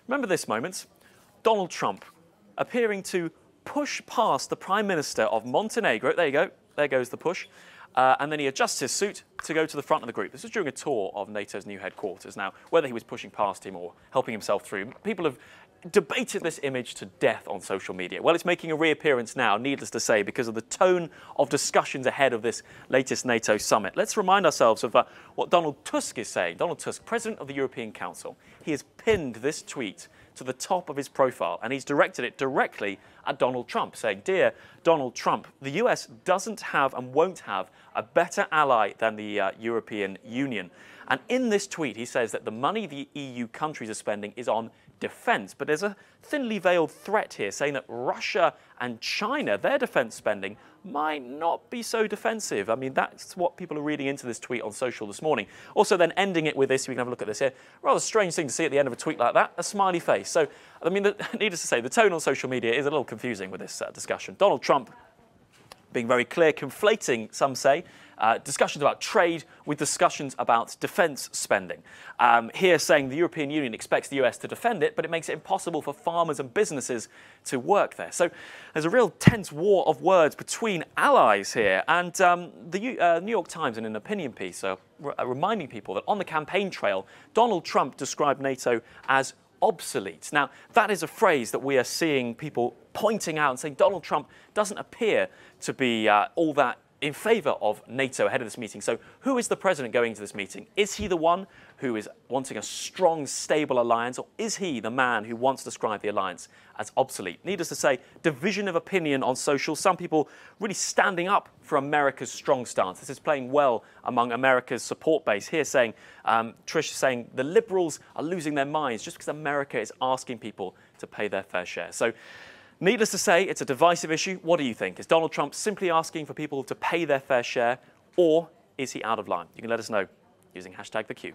Remember this moment? Donald Trump appearing to push past the Prime Minister of Montenegro. There you go. There goes the push. And then he adjusts his suit to go to the front of the group. This was during a tour of NATO's new headquarters. Now, whether he was pushing past him or helping himself through, people have debated this image to death on social media. Well, it's making a reappearance now, needless to say, because of the tone of discussions ahead of this latest NATO summit. Let's remind ourselves of what Donald Tusk is saying. Donald Tusk, President of the European Council, he has pinned this tweet to the top of his profile, and he's directed it directly at Donald Trump, saying, "Dear Donald Trump, the US doesn't have and won't have a better ally than the European Union." And in this tweet, he says that the money the EU countries are spending is on defence. But there's a thinly veiled threat here saying that Russia and China, their defence spending, might not be so defensive. I mean, that's what people are reading into this tweet on social this morning. Also then ending it with this, we can have a look at this here. Rather strange thing to see at the end of a tweet like that, a smiley face. So, I mean, needless to say, the tone on social media is a little confusing with this discussion. Donald Trump being very clear, conflating, some say, discussions about trade with discussions about defence spending. Here saying the European Union expects the US to defend it, but it makes it impossible for farmers and businesses to work there. So there's a real tense war of words between allies here. And the New York Times, in an opinion piece, reminding people that on the campaign trail, Donald Trump described NATO as obsolete. Now, that is a phrase that we are seeing people pointing out and saying Donald Trump doesn't appear to be all that in favour of NATO ahead of this meeting. So who is the president going to this meeting? Is he the one who is wanting a strong, stable alliance, or is he the man who wants to describe the alliance as obsolete? Needless to say, division of opinion on social. Some people really standing up for America's strong stance. This is playing well among America's support base. Here saying, Trish saying the Liberals are losing their minds just because America is asking people to pay their fair share. So needless to say, it's a divisive issue. What do you think? Is Donald Trump simply asking for people to pay their fair share, or is he out of line? You can let us know using #TheQ.